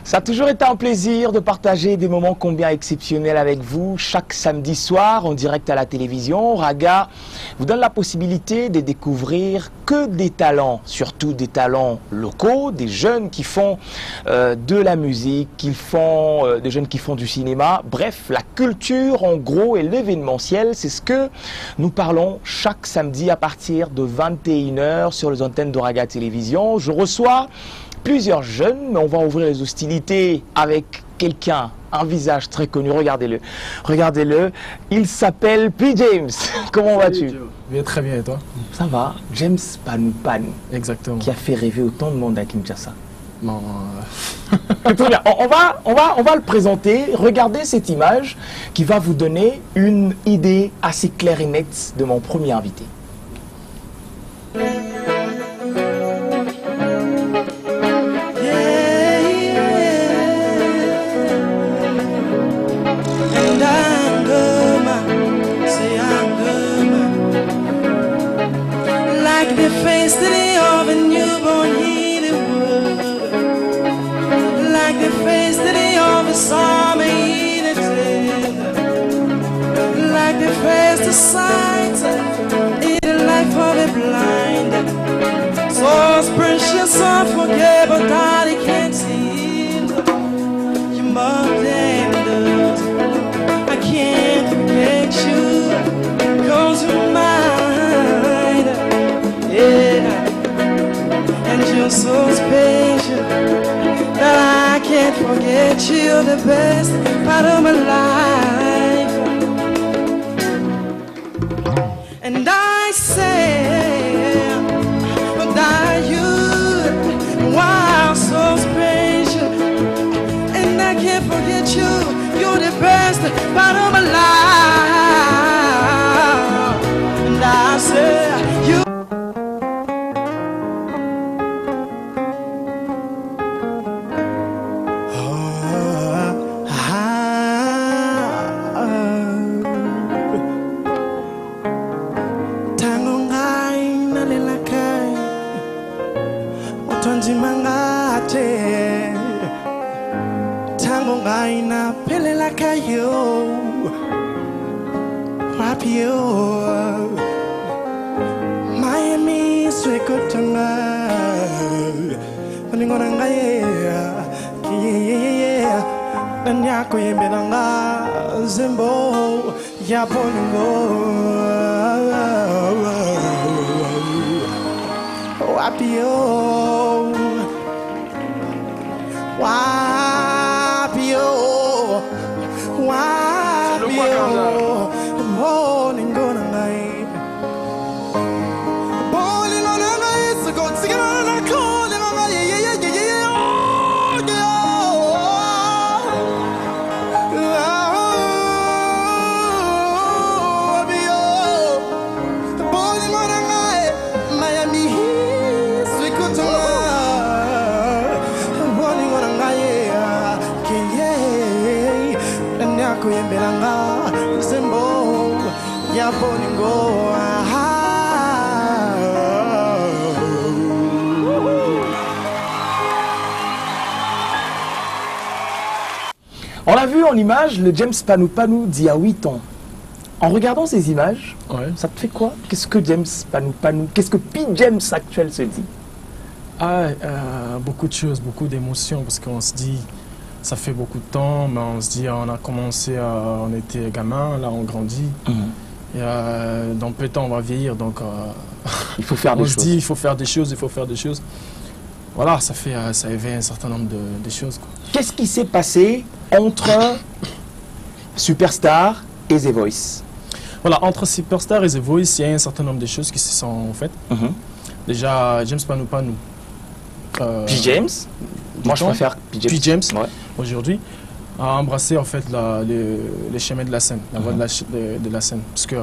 Ça a toujours été un plaisir de partager des moments combien exceptionnels avec vous. Chaque samedi soir, en direct à la télévision, Raga vous donne la possibilité de découvrir que des talents, surtout des talents locaux, des jeunes qui font de la musique, des jeunes qui font du cinéma. Bref, la culture en gros et l'événementiel, c'est ce que nous parlons chaque samedi à partir de 21 h sur les antennes de Raga Télévision. Je reçois plusieurs jeunes, mais on va ouvrir les hostilités avec quelqu'un, un visage très connu. Regardez-le, regardez-le. Il s'appelle P. James. Comment vas-tu? Très bien, et toi? Ça va. James Panou Panou. Exactement. Qui a fait rêver autant de monde à Kinshasa. Non. Très bien. On va le présenter. Regardez cette image qui va vous donner une idée assez claire et nette de mon premier invité. The face today of a newborn healing world, like the face today of a summer healing tender, like the face to sight in the life of a blind, so precious, so unforgettable that he can't see. You more than those, I can't forget you, cause you're mine. Yeah, and you're so special that I can't forget you, the best part of my life. And I say that you are so special, and I can't forget you, you're the best part of my life. And I say you. Tango ngai na pelela kayo rapio Miami swekotanga ningona ngai yeah nanyako yembelanga zembo ya boningo rapio Wapio, morning gonna night. Bowling on a night, so go singing on a call, bowling on a night, Miami, sweet good kuyembelanga sembo ya boningo. On l'a vu en image, le James Panou Panou d'il y a 8 ans. En regardant ces images, ouais. Ça te fait quoi? Qu'est-ce que James Panou Panou, qu'est-ce que P. James actuel se dit? Beaucoup de choses, beaucoup d'émotions, parce qu'on se dit ça fait beaucoup de temps, mais on se dit, on a commencé, on était gamin, là on grandit. Et dans peu de temps on va vieillir, donc il faut faire des choses. On se dit, il faut faire des choses, il faut faire des choses. Voilà, ça éveille un certain nombre de choses. Qu'est-ce qui s'est passé entre Superstar et The Voice? Voilà, entre Superstar et The Voice, il y a un certain nombre de choses qui se sont faites. Déjà, James Panou Panou. P. James. Moi, je préfère P. James, ouais. Aujourd'hui, a embrassé en fait les chemins de la scène, la voie de la scène. Parce que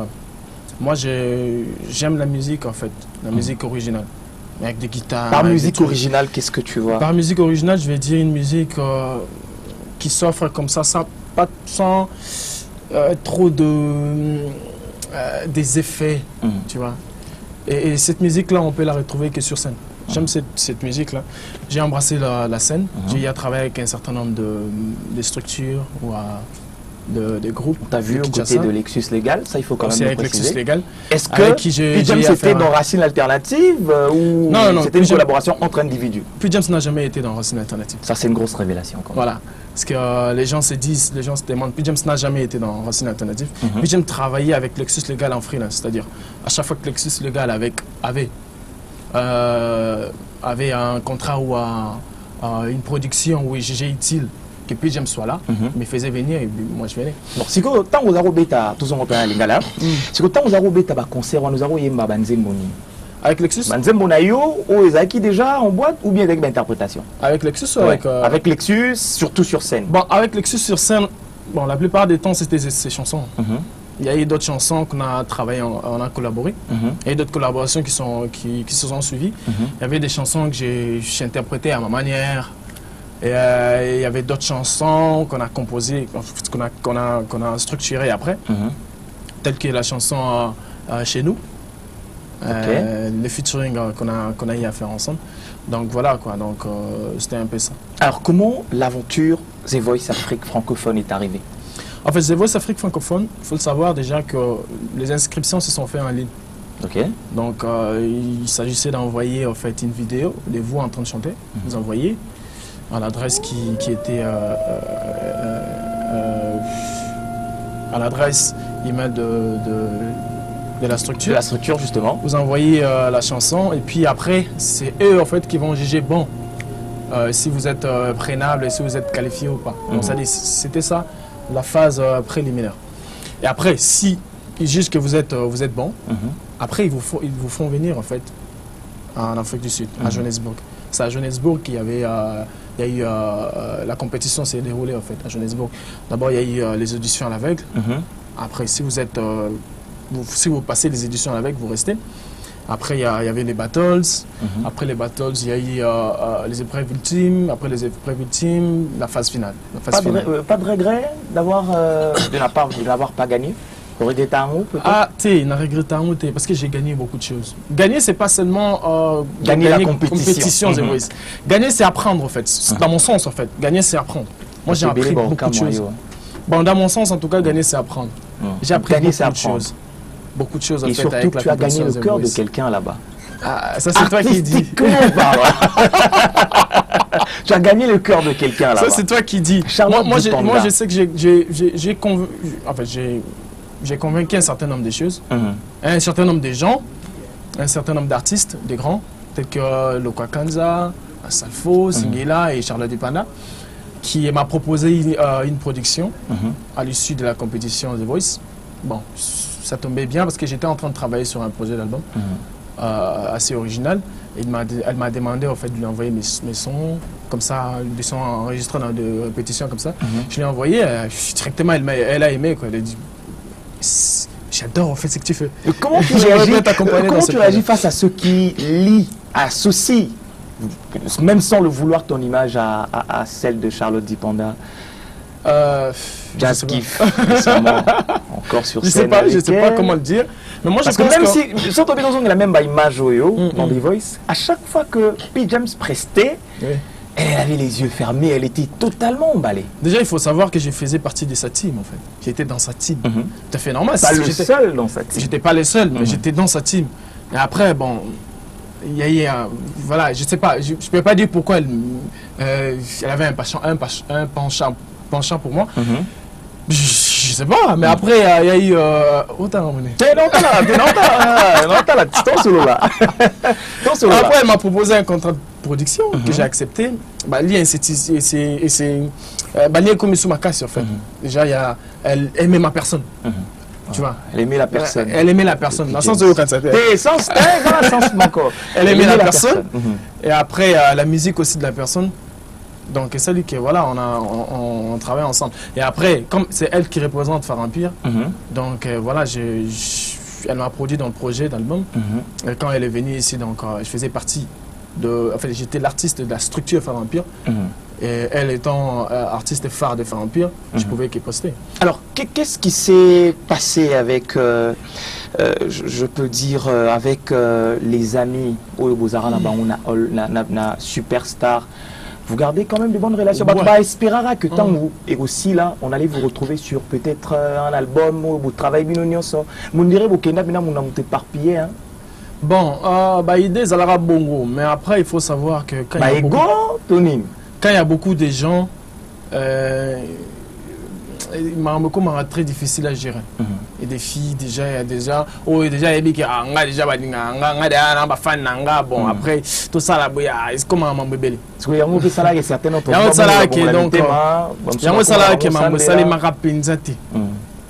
moi, j'aime la musique en fait, la musique originale, avec des guitares. Par musique originale, qu'est-ce que tu vois? Par musique originale, je vais dire une musique qui s'offre comme ça, sans trop des effets, tu vois. Et cette musique-là, on peut la retrouver que sur scène. J'aime cette musique-là. J'ai embrassé la scène. J'ai y travaillé avec un certain nombre de structures ou de groupes. Tu as vu aux côtés de Lexus Légal, ça il faut quand même le avec préciser. Lexus Légal. Est-ce que P-James c'était dans Racine Alternative ou non, c'était une collaboration entre individus? P-James n'a jamais été dans Racine Alternative. Ça c'est une grosse révélation quand même. Voilà. Parce que les gens se disent, les gens se demandent, P-James n'a jamais été dans Racine Alternative. P-James travaillait avec Lexus Légal en freelance. C'est-à-dire, à chaque fois que Lexus Légal avait un contrat ou une production où j'ai utile, que P-James soit là, me faisait venir et moi je venais. Bon, si quand vous avez bêta tous on repère les gars là, si quand vous avez bêta ba concert nous avons yemba banzemboni. Avec Lexus Banzembonayo ou ezaki déjà en boîte ou bien avec l'interprétation? Avec Lexus ou avec Lexus, surtout sur scène. Bon, avec Lexus sur scène, bon, la plupart des temps c'était ses chansons. Il y a eu d'autres chansons qu'on a travaillé, on a collaboré. Il y a eu d'autres collaborations qui se sont suivies. Il y avait des chansons que j'ai interprétées à ma manière. Et il y avait d'autres chansons qu'on a composées, qu'on a structurées après, telles que la chanson Chez nous, le featuring qu'on a eu à faire ensemble. Donc voilà quoi, donc c'était un peu ça. Alors comment l'aventure The Voice Afrique francophone est arrivée? En fait, The Voice Afrique francophone, il faut le savoir déjà que les inscriptions se sont faites en ligne. Donc il s'agissait d'envoyer en fait une vidéo de vous en train de chanter, vous envoyez à l'adresse qui était à l'adresse email de la structure. De la structure justement. Vous envoyez la chanson et puis après c'est eux en fait qui vont juger bon si vous êtes prénable et si vous êtes qualifié ou pas. Donc c'était ça la phase préliminaire. Et après si ils jugent que vous êtes bon, après ils vous font venir en fait en Afrique du Sud, à Johannesburg. C'est à Johannesburg qu'il y avait il y a eu la compétition s'est déroulée en fait à Johannesburg. D'abord il y a eu les auditions à l'aveugle. Après si vous passez les éditions à l'aveugle, vous restez. Après il y avait les battles. Après les battles il y a eu les épreuves ultimes. Après les épreuves ultimes, la phase finale. Pas de regret d'avoir de n'avoir pas gagné? Regretter un mot peut-être? Ah, tu n'as regretté un mot parce que j'ai gagné beaucoup de choses. Gagner, c'est pas seulement gagner la compétition. The Voice. Gagner, c'est apprendre en fait. Dans mon sens en fait. Gagner, c'est apprendre. Moi, j'ai appris beaucoup de choses. Bon, dans mon sens, en tout cas, gagner, c'est apprendre. J'ai appris beaucoup de choses. Beaucoup de choses en fait. Et surtout que tu as gagné le cœur de quelqu'un là-bas. Ah, ça c'est toi qui dis. Tu as gagné le cœur de quelqu'un là-bas. Ça c'est toi qui dis. Moi, je sais que j'ai convaincu un certain nombre de choses, un certain nombre de gens, un certain nombre d'artistes, des grands, tels que Lokwa Kanza, Salfo, Singela et Charlotte Dupanda, qui m'a proposé une production à l'issue de la compétition The Voice. Bon, ça tombait bien parce que j'étais en train de travailler sur un projet d'album assez original. Et elle m'a demandé en fait de lui envoyer mes sons, comme ça, des sons enregistrés dans des répétitions comme ça. Je l'ai envoyé, directement elle a aimé quoi. Elle a dit, j'adore en fait ce que tu fais. Et comment tu réagis face à ceux qui associent, même sans le vouloir, ton image à celle de Charlotte Dipanda? Jazz Kiff, récemment, encore sur scène. Je sais pas comment le dire. Mais moi, parce que même si, surtout que la même image dans The Voice, à chaque fois que P-James prestait, elle avait les yeux fermés, elle était totalement emballée. Déjà, il faut savoir que je faisais partie de sa team, en fait. J'étais dans sa team. Tout à fait normal. Pas le seul dans sa team. J'étais pas le seul, mais j'étais dans sa team. Et après, bon, il y a voilà, je sais pas, je peux pas dire pourquoi elle avait un penchant pour moi. Je sais pas, mais après, il y a eu... Après, elle m'a proposé un contrat de production que j'ai accepté. En fait. Déjà, elle aimait ma personne. Tu vois. Elle aimait la personne. Elle aimait la personne. Dans le sens de elle aimait la personne. Et après, la musique aussi de la personne. Donc, c'est lui que voilà, on travaille ensemble. Et après, comme c'est elle qui représente Phare Empire, donc voilà, elle m'a produit dans le projet d'album. Et quand elle est venue ici, donc je faisais partie de. En fait, j'étais l'artiste de la structure Phare Empire. Et elle étant artiste phare de Phare Empire, je pouvais qu'y poster. Alors, qu'est-ce qui s'est passé avec, je peux dire, avec les amis au Bozara, na Superstar? Vous gardez quand même de bonnes relations. Ouais. Bah, espérera que tant vous, et aussi là, on allait vous retrouver sur peut-être un album, vous travaillez bien, vous direz, vous éparpillé, hein? Bon, bah, idée, ça l'aura bongo. Mais après, il faut savoir que quand Bah, il y a beaucoup de gens, c'est très difficile à gérer. Et des filles, déjà, il y a déjà, oh, déjà, il y a déjà, bon, après, tout ça, là, c'est comme un bébé. Parce qu'il y a un salaire qui est certain, il y a un salaire qui est donc, il y a un salaire qui est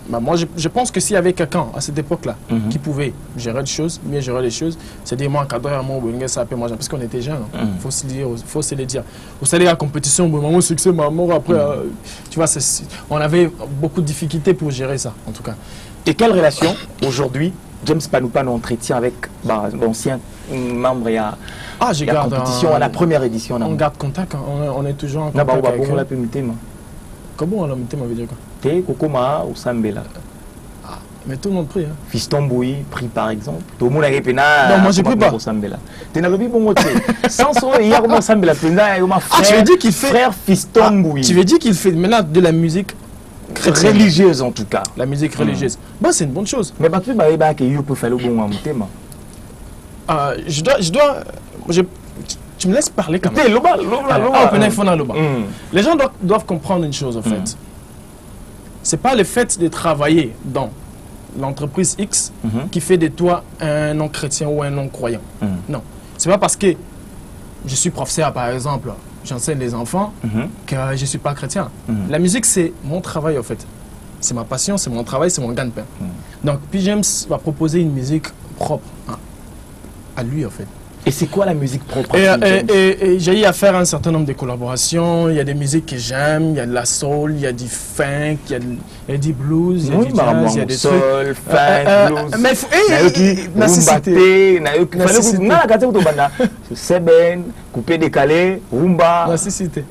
bah, moi, je pense que s'il y avait quelqu'un à cette époque-là qui pouvait gérer les choses, mieux gérer les choses, c'est-à-dire moi, parce qu'on était jeunes, faut se le dire. Vous savez, la compétition, mon succès, ma mort, après, tu vois, on avait beaucoup de difficultés pour gérer ça, en tout cas. Et quelle relation, aujourd'hui, James Panoupa nous entretient avec l'ancien membre et la compétition à la première édition? On garde contact, on est toujours en contact avec eux. Comment on l'a mis, veut dire quoi? Kokoma ou Sambela. Mais tout le monde prie. Hein. Fiston Bouy prie par exemple. Tout le monde a repris. Non, moi je prie pas. Tu n'as pas vu bon côté. Sans son, il y a comment Sambela. Tu veux dire qu'il fait. Frère Fiston Bouy. Tu veux dire qu'il fait maintenant de la musique religieuse en tout cas. La musique religieuse. Bah, c'est une bonne chose. Mais tu vas que you peut faire le bon thème. Tu me laisses parler quand même. Les gens doivent comprendre une chose en fait. C'est pas le fait de travailler dans l'entreprise X qui fait de toi un non-chrétien ou un non-croyant. Non. C'est pas parce que je suis professeur, par exemple, j'enseigne les enfants, que je suis pas chrétien. La musique, c'est mon travail, en fait. C'est ma passion, c'est mon travail, c'est mon gagne-pain. Donc, puis James va proposer une musique propre à lui, en fait. Et c'est quoi la musique propre? Et j'ai eu à faire un certain nombre de collaborations. Il y a des musiques que j'aime, il y a de la soul, il y a du funk, il y a du blues, il y a du jazz, il y a des soul, funk, blues. Mais Seben, coupé décalé, rumba. Necessité.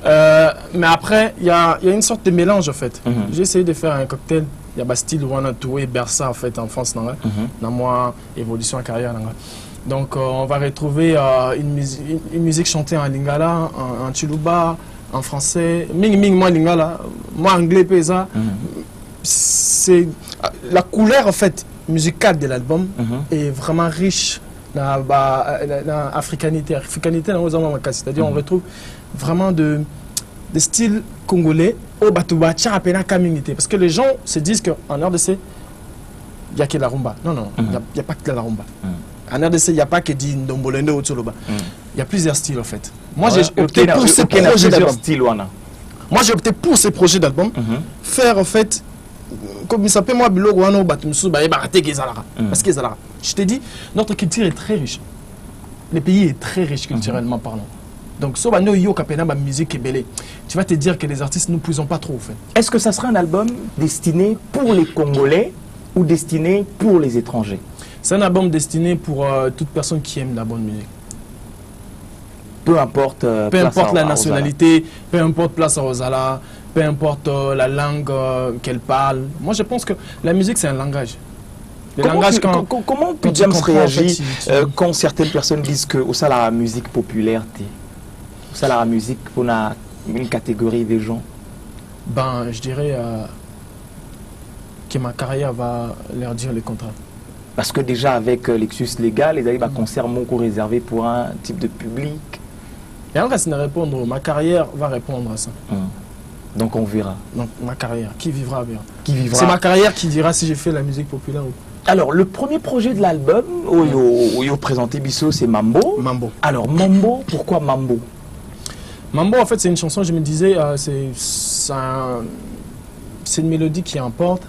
Mais après, il y a une sorte de mélange en fait. J'ai essayé de faire un cocktail. Il y a Bastille, Wanatou et Bersa en fait en France dans moi évolution en carrière. Donc on va retrouver une musique chantée en lingala, en chiluba, en français, ming moi lingala, moi anglais pesa. C'est la couleur en fait musicale de l'album est vraiment riche dans l'africanité. C'est-à-dire on retrouve vraiment de style congolais au Batouba, parce que les gens se disent qu'en RDC, il n'y a que la rumba. Non, il n'y a pas que la rumba. En RDC, il n'y a pas que du Ndombolende ou Tsoloba. Il y a plusieurs styles en fait. Moi, j'ai opté pour ces projets d'album. Moi, j'ai opté pour ces projets d'album, faire en fait, comme il s'appelle moi, Bilo Guano Batumsu, parce que je t'ai dit, notre culture est très riche. Le pays est très riche culturellement parlant. Donc, si on musique est belle, tu vas te dire que les artistes ne nous puisons pas trop. En fait. Est-ce que ça sera un album destiné pour les Congolais ou destiné pour les étrangers? C'est un album destiné pour toute personne qui aime la bonne musique. Peu importe la nationalité, peu importe place à Rosala, peu importe la langue qu'elle parle. Moi, je pense que la musique, c'est un langage. Comment James réagit quand certaines personnes disent que ça, la musique populaire, ça, la musique, on a une catégorie de gens? Ben, je dirais que ma carrière va leur dire le contraire. Parce que déjà, avec Lexus Légal, les concerts beaucoup réservés pour un type de public. Et en reste à répondre, ma carrière va répondre à ça. Donc on verra. Donc ma carrière, qui vivra bien? C'est ma carrière qui dira si j'ai fait la musique populaire ou pas. Alors, le premier projet de l'album, où vous présentez Bissot, c'est Mambo. Mambo. Alors, Mambo, pourquoi Mambo? Mambo, en fait, c'est une chanson, je me disais, c'est une mélodie qui importe.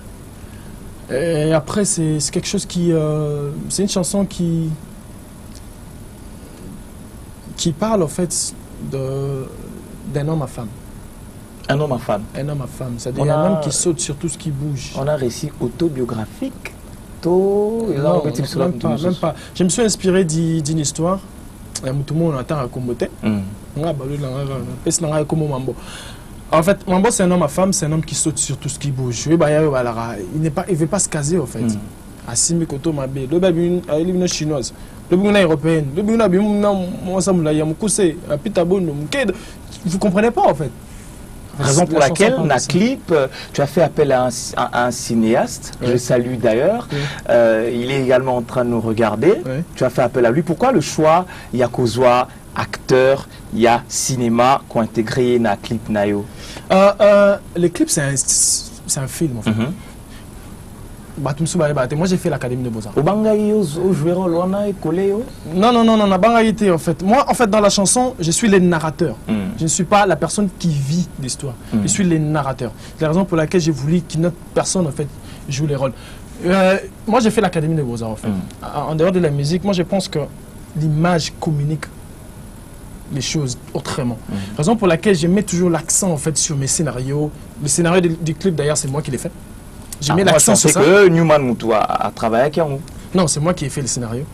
Et après, c'est quelque chose qui... c'est une chanson qui parle, en fait, d'un homme à femme. Un homme à femme? Un homme à femme. C'est-à-dire un homme qui saute sur tout ce qui bouge. On a un récit autobiographique? Non, même pas. Je me suis inspiré d'une histoire. tout le monde attend à comboter. En fait, Mambo, c'est un homme à femme, c'est un homme qui saute sur tout ce qui bouge. Il ne veut pas se caser, en fait. Asimi Koto Mabe, le baby est chinoise, le baby est européenne, le baby est vous comprenez pas, en fait. Raison pour laquelle, dans le clip, tu as fait appel à un cinéaste, je salue d'ailleurs. Il est également en train de nous regarder. Tu as fait appel à lui. Pourquoi le choix? Il y a Kozwa, acteur, il y a cinéma qui ont intégré dans le clip Nayo. Le clip, c'est un film, en fait. Moi, j'ai fait l'Académie de Beaux-Arts. Non, en fait. Moi, en fait, dans la chanson, je suis le narrateur. Je ne suis pas la personne qui vit l'histoire. Je suis le narrateur. C'est la raison pour laquelle j'ai voulu qu'une autre personne, en fait, joue les rôles. Moi, j'ai fait l'Académie de Beaux-Arts, en fait. En dehors de la musique, moi, je pense que l'image communique les choses autrement. Raison pour laquelle je mets toujours l'accent, en fait, sur mes scénarios. Le scénario du clip, d'ailleurs, c'est moi qui l'ai fait. J'ai mis l'accent sur ça. Que Newman Moutou a travaillé avec Yango. Non, c'est moi qui ai fait le scénario.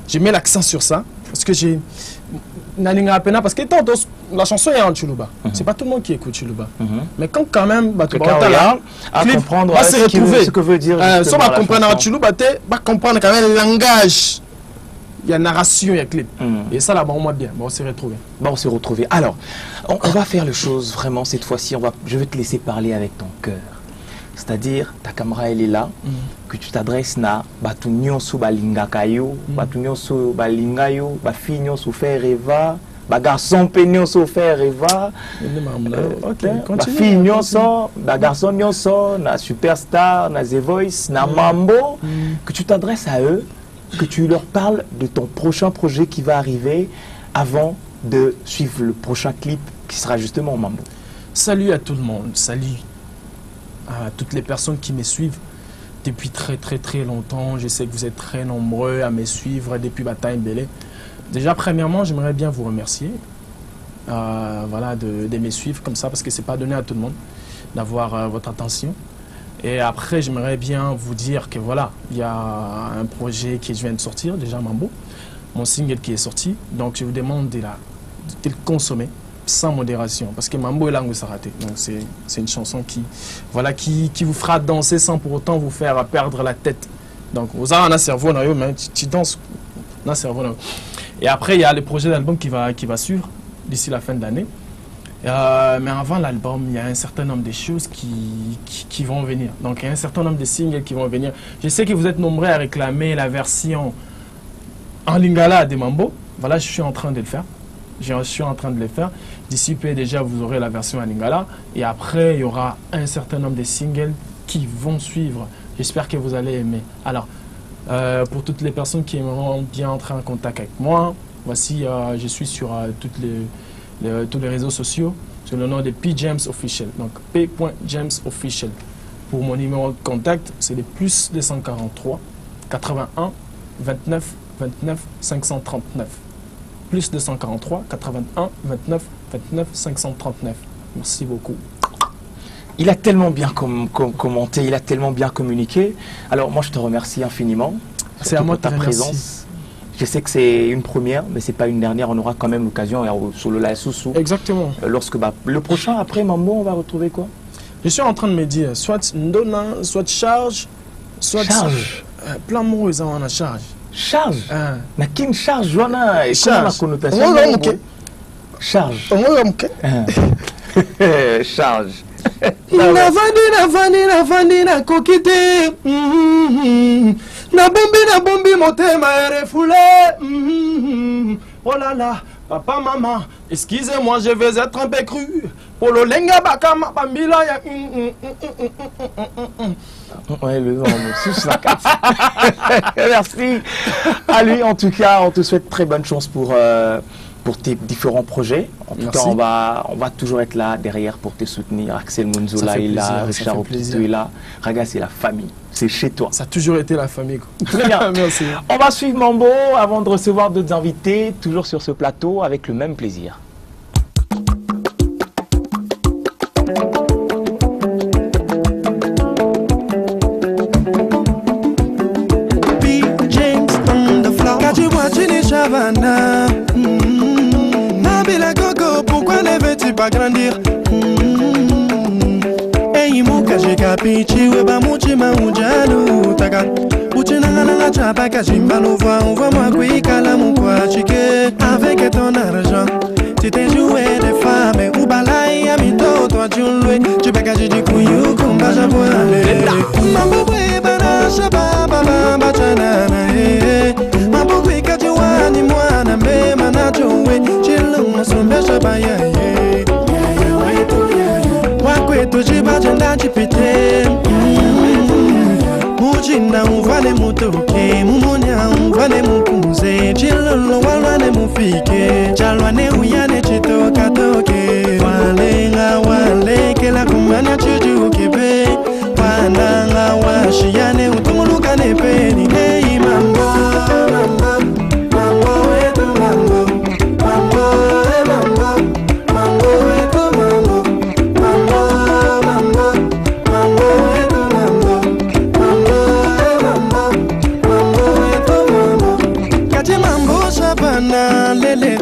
J'ai mis l'accent sur ça parce que j'ai parce que la chanson est en Chuluba. C'est pas tout le monde qui écoute Chuluba. Mais quand même à comprendre ce que veut dire si on va comprendre en Chuluba, va comprendre quand même le langage. Il y a narration, il y a clip. Et ça là-bas, on va bien. On s'est retrouvés. On s'est retrouvés. Alors, on va faire les choses vraiment cette fois-ci. Je vais te laisser parler avec ton cœur. C'est-à-dire, ta caméra, elle est là, que tu t'adresses à Batu Nyonso Balingakayo, Batu Nyonso Balingayo, Bafi Nyonso Ferreva, Bagarçon Nyonso Ferreva, Bafi Nyonso, Bagarçon Nyonso, na Superstar, na The Voice, na Mambo, que tu t'adresses à eux, que tu leur parles de ton prochain projet qui va arriver avant de suivre le prochain clip qui sera justement Mambo. Salut à tout le monde, salut à toutes les personnes qui me suivent depuis très longtemps. Je sais que vous êtes très nombreux à me suivre depuis Bataille Belé. Déjà, premièrement, j'aimerais bien vous remercier voilà, de me suivre comme ça, parce que ce n'est pas donné à tout le monde d'avoir votre attention. Et après, j'aimerais bien vous dire que voilà, il y a un projet qui vient de sortir, déjà Mambo, mon single qui est sorti. Donc, je vous demande de le consommer sans modération, parce que Mambo est langue Saraté. Donc c'est une chanson qui vous fera danser sans pour autant vous faire perdre la tête. Donc vous avez un cerveau, mais tu danses un cerveau. Et après il y a le projet d'album qui va suivre d'ici la fin de l'année. Mais avant l'album, il y a un certain nombre de choses qui vont venir. Donc il y a un certain nombre de singles qui vont venir. Je sais que vous êtes nombreux à réclamer la version en lingala de Mambo. Voilà, je suis en train de le faire. Je suis en train de les faire. D'ici peu, déjà, vous aurez la version en lingala. Et après, il y aura un certain nombre de singles qui vont suivre. J'espère que vous allez aimer. Alors, pour toutes les personnes qui aimeront bien entrer en contact avec moi, voici, je suis sur tous les réseaux sociaux, sur le nom de P. James Official. Donc, P.James Official. Pour mon numéro de contact, c'est le plus 243 81 29 29 539. Plus 243 81 29 29 539. Merci beaucoup. Il a tellement bien commenté, il a tellement bien communiqué. Alors moi je te remercie infiniment. C'est à moi de ta présence. Je sais que c'est une première, mais c'est pas une dernière. On aura quand même l'occasion sur le live Soussou. Exactement. Lorsque le prochain après Mambo, on va retrouver quoi? Je suis en train de me dire soit Ndona, soit charge, soit charge. Plein de mots ils ont en charge. Charge. Na kin charge wana et comment la connotation? Charge. Charge. Navandi na kokite. Na bombi motema refoulé. Oh là là, papa maman, excusez-moi, je vais être un peu cru. Pour le lenga bakama bambila ya. Ouais, le nom, merci à lui. En tout cas, on te souhaite très bonne chance pour tes différents projets. En tout cas, on va toujours être là derrière pour te soutenir. Axel Munzola est là, Richard Opito est là. Raga, c'est la famille. C'est chez toi. Ça a toujours été la famille. Très bien. Merci. On va suivre Mambo avant de recevoir d'autres invités, toujours sur ce plateau, avec le même plaisir. P. James on the floor. Got you watching it, Shavana. la coco, pourquoi ne veux-tu pas grandir? Hey, muka jikapichi, weba muchi maujanu taka. Uchinanga chapa kajimba l'ouvre, on voit moi qui kala mon quoi chique. Avec ton argent, tu t'es joué des femmes ou balai amito, toi tu loué. Tu peux cacher du couillou, combat japonais. Mambo bana shaba baba bachanana eh. Mambo kajiwani mwana me manajowe. Chilunga sombe shaba ya eh. Wakwetu jibajenda chipite. Mujina uvale mutoke, mumunya uvale mukunze. Chilolo walwane mufike, chalwane uyane chitoka toke. Walenga wale kela kumanya chuju kebe. Wananga washiane utumuluka nepeni. Hey mambo, mambo, mambo etu mambo. Mambo, mambo, mambo etu mambo. Mambo, mambo, mambo etu mambo. Mambo Shabana lele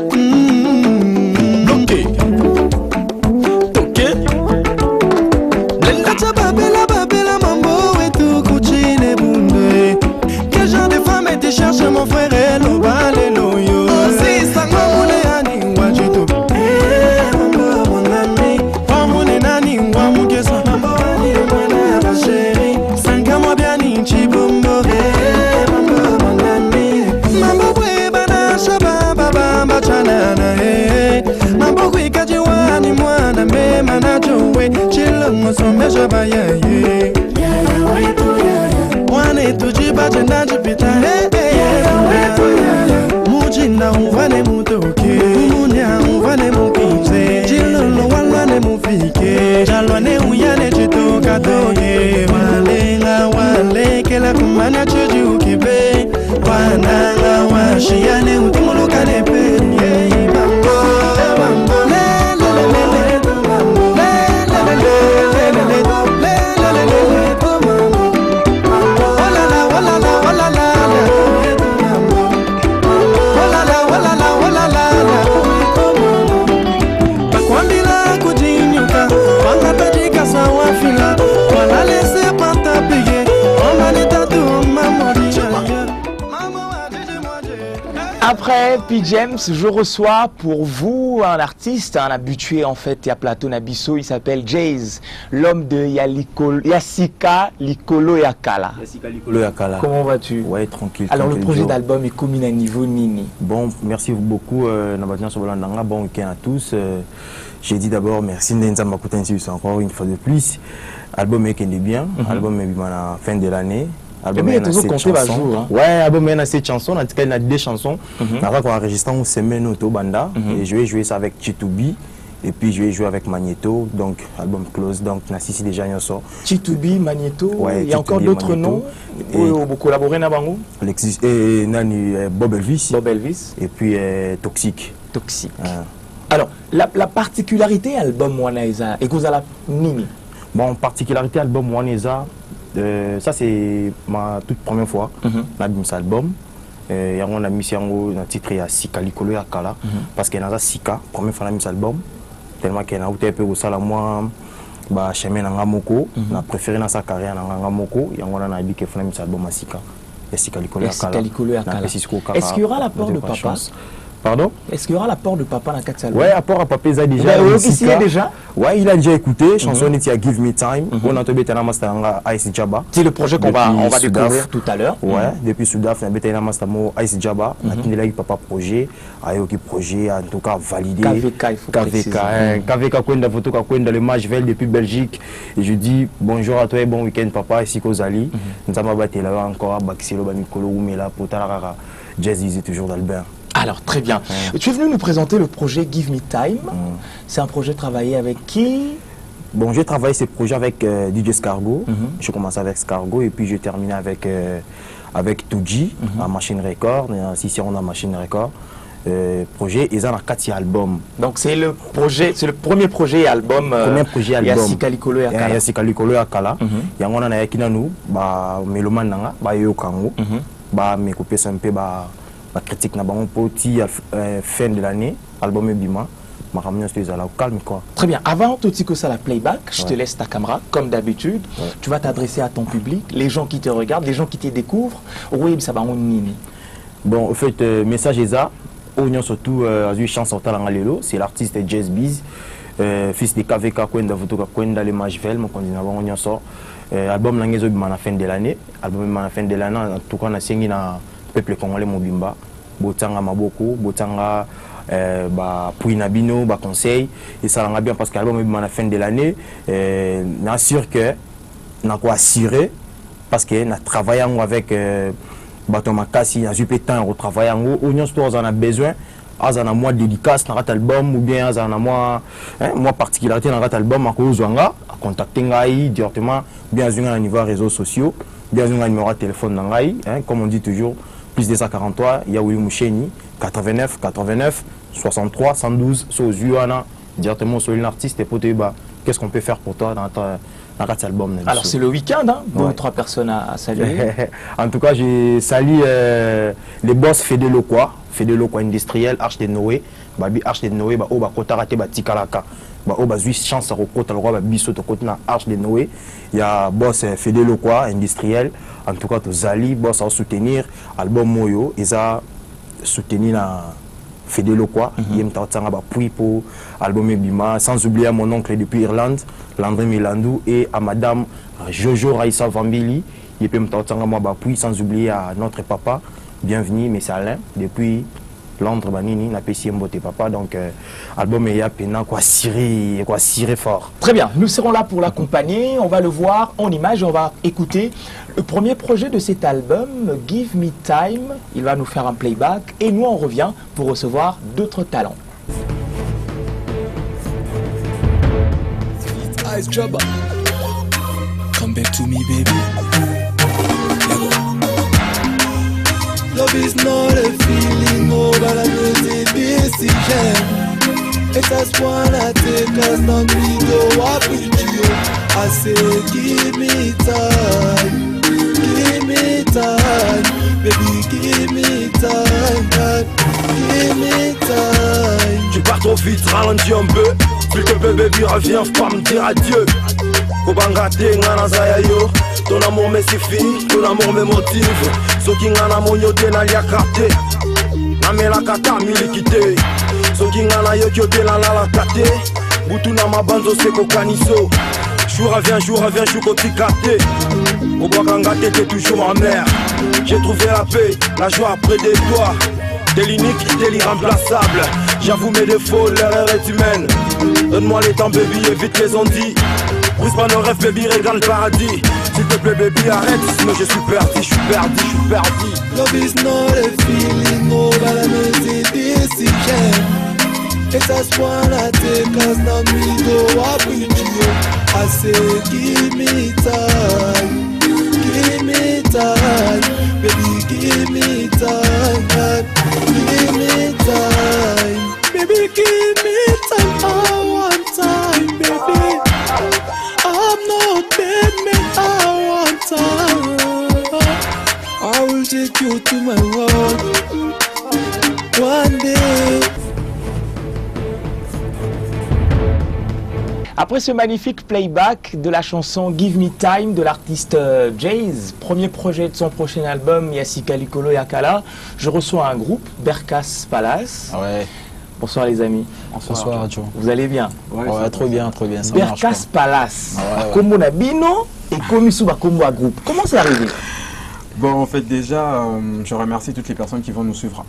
bloqué ok Lelata babela mambo et tout kuchine bunde. Quel genre de femme tu cherches mon frère Hello balelo yo. Si sanga mune ani wajito mambo mon ami famune nani wa mugesa mambo ani mwana ya chérie sanga mo bien ni chibombo mambo mon ami mambo chanana eh mambo kajiwani mwana me manajowe chilongo sombe shabaya eh wane tujiba jenda jipita eh mujina uvane mutoke munya uvane mukinze chilolo walwane mufike chalwane uyane chitoka toke walenga wale kela kumanya chuju kibe wananga washiane utumuluka nepe. Après P-James, je reçois pour vous un artiste, un habitué en fait à Plateau Nabiso, il s'appelle Jaze, l'homme de Yassika Likolo Yakala. Yassika Likolo Yakala. Comment vas-tu? Ouais, tranquille. Alors tranquille, le projet d'album est commun à niveau Nini. Bon, merci beaucoup bon week-end à tous. J'ai dit d'abord merci Nenza Makutensi encore une fois de plus. Album est bien, album est bien à la fin de l'année. Album il y a toujours compté par jour. Hein? Ouais, album il y a 7 chansons, en tout cas il y a 2 chansons. On a enregistré une semaine au Banda et je vais jouer ça avec Chitubi et puis je vais jouer avec Magneto, donc album close, donc on a 6 déjà un sort. Chitubi, Magneto, ouais, il y a encore d'autres noms pour collaborer dans Bango. Bob Elvis. Bob Elvis. Et puis Toxique. Toxique. Alors, la particularité album Waneza, et que vous avez Nini. Bon, particularité album Waneza. Ça c'est ma toute première fois dans cet album. On a mis un titre à Sika Likolo Yakala parce qu'il y a Sika, première fois dans cet album. Tellement qu'il y a un peu au salon moi, chemin dans Ngamoko, on a préféré dans sa carrière dans Ngamoko. Et on a dit qu'il faut mettre cet album à Sika. Sika Likolo Yakala. Est-ce qu'il y aura l'apport de papa? Pardon? Est-ce qu'il y aura l'apport de papa dans 4 albums? Ouais, apport à papa, il a déjà. Ici, déjà? Ouais, il a déjà écouté. Chanson est à Give Me Time. On a tombé dans Master Ice Jabba. C'est le projet qu'on va découvrir tout à l'heure. Ouais, depuis Soudaf, on a été dans Master Ice Jabba. On a eu papa projet. Ayoki projet, en tout cas validé. KVK, il faut préciser. KVK, Kwenda Photo, Kwenda le match Vel depuis Belgique. Et je dis bonjour à toi et bon week-end, papa. Ici, Kozali. Nous avons battu là encore à Baxilo, Banikolo, Oumela, Potalara. Jazzy, toujours d'Albert. Alors, très bien. Tu es venu nous présenter le projet Give Me Time. C'est un projet travaillé avec qui? Bon, j'ai travaillé ce projet avec DJ Scargo. Je commence avec Scargo et puis je termine avec Tuji à Machine Record. Ici, on a Machine Record. Projet, ils ont 4 albums. Donc, c'est le premier projet et album. Premier projet album. Yassika Likolo Yakala. Yassika Likolo Yakala. Il y a un an Meloman Nanga, Yokango, me couper un peu. La critique n'a pas petit fin de l'année, album est bima. makambo nyonso ezala au calme quoi. Très bien. Avant tout que ça la playback, je te Ouais. laisse ta caméra comme d'habitude. Ouais. Tu vas t'adresser à ton public, les gens qui te regardent, les gens qui te découvrent. Oui, ça va on nini. Bon, au fait, message est ça. Oignon surtout, a eu chance à Lelo, c'est l'artiste Jazz Biz, fils de KVK Kwenda Vutoka Kwenda, les Majvel, mon candidat Oignon sort. Album Langezo à la fin de l'année. Album à la fin de l'année, en tout cas, on a signé dans le peuple congolais Mobimba. Botanga Maboko, Botanga Pouinabino, Conseil. Et ça va bien parce que l'album à la fin de l'année, on assure que, on a quoi assurer parce que on a travaillé avec. Bato makasi a eu peu de temps à travailler en haut Oignon Store en a besoin azana moi dédicace dans album ou bien azana moi particularité dans album à cause à contacter ngai directement bien sûr à niveau réseaux sociaux bien sûr un numéro de téléphone ngai comme on dit toujours plus de 143 il y a Willy Moucheni 89 63 112 so Zuana directement sur l'artiste et pour te dire qu'est-ce qu'on peut faire pour toi dans album. Alors c'est le week-end, hein? Deux ou trois personnes à saluer. En tout cas, je salue les boss Fédé Loquois industriel, Arche de Noé, Arche de Noé, Oba Kotarate, Tikalaka, Oba Zuis chance à Rokota, le roi Bisso, Tokotna, Arche de Noé. Il y a boss Fédé Loquois industriel, en tout cas, Zali, boss à soutenir, album Moyo, ils ont soutenu la Fédé Loquois, il y a un pour album Ebima, sans oublier à mon oncle depuis Irlande, Landry Milandou, et à madame Jojo Raissa Vambili, il peut me puis sans oublier à notre papa, bienvenue, M. Alain, depuis Londres, Banini, n'a pas si mboté papa, donc album est pénal, quoi cirer fort. Très bien, nous serons là pour l'accompagner, on va le voir en image, on va écouter le premier projet de cet album, Give Me Time, il va nous faire un playback, et nous on revient pour recevoir d'autres talents. Ice trouble. Come back to me, baby. Love is not a feeling, oh, but I know the decision. It's just wanna take us, not me go up with you. I say, give me time, baby, give me time, give me time. Tu pars trop vite, ralentis un peu. S'il te plaît, baby, reviens, faut pas me dire adieu. Kobangate, ngana zayayo. Ton amour me suffit, ton amour me motive. Soki ngana monyote na liakate. Namela kata milikite. Soki ngana yokyote la la kate. Butu na mabanzo seko kaniso. Jour revient, chouko tikate. Kobangate, t'es toujours ma mère. J'ai trouvé la paix, la joie près de toi. T'es l'unique, t'es l'irremplaçable. J'avoue mes défauts, l'erreur est humaine. Donne-moi les temps, baby, évite les ondits. Brise pas nos rêves, baby, regarde le paradis. S'il te plaît, baby, arrête, sinon je suis perdu. Love is not a feeling, oh, but I know the decision. It's just wanna take us, not me go up with you. I say, give me time, baby, give me time, give me time, baby, give me time, I want time, baby. I'm not dead, man, I want time. I will take you to my world one day. Après ce magnifique playback de la chanson Give Me Time de l'artiste Jayz, premier projet de son prochain album Yassika Likolo Yakala, je reçois un groupe, Berkas Palace. Ah ouais. Bonsoir les amis. Bonsoir Joe. Vous allez bien? Ouais, trop bien. Ça Berkas Palace. Ouais. Kombo na bino et Komisuba Kombo à groupe. Comment c'est arrivé? Bon, en fait, déjà, je remercie toutes les personnes qui vont nous suivre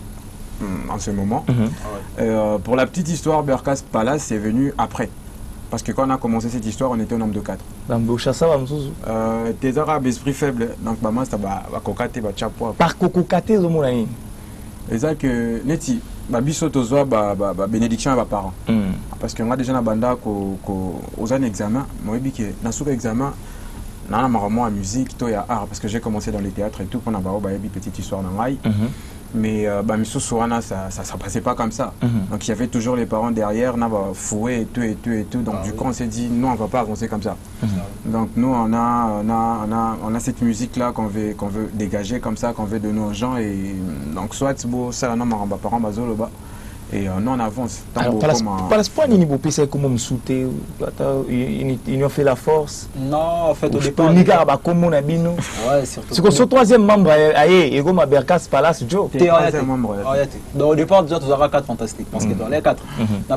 en ce moment. Pour la petite histoire, Berkas Palace est venu après. Parce que quand on a commencé cette histoire, on était au nombre de 4. Des arabes, esprit faible. Donc, maman, c'était kokate, chapeau. Par kokokate, zomoulani. Et ça que, neti, biso tozoa, bénédiction à mes parents. Parce qu'on a déjà un banda aux années examen. Moi, je dis que dans ce examen, on a marrant à musique, tout et à art. Parce que j'ai commencé dans les théâtres et tout, pour une petite histoire dans l'ail. Mais ça ne passait pas comme ça. Donc il y avait toujours les parents derrière, on a foué et tout. Donc du coup on s'est dit non, on ne va pas avancer comme ça. Donc nous on a cette musique là qu'on veut dégager comme ça, qu'on veut donner aux gens. Et donc soit ça on a parents Et nous on avance. Alors, par l'espoir, il n'y a pas comment me souter, ils ont fait la force. Non, en fait, au départ. Ouais, surtout. C'est que ce troisième membre, il y a Berkas Palace, Joe. Donc, au départ, déjà, tu auras 4 fantastiques. Parce que dans les 4, il y a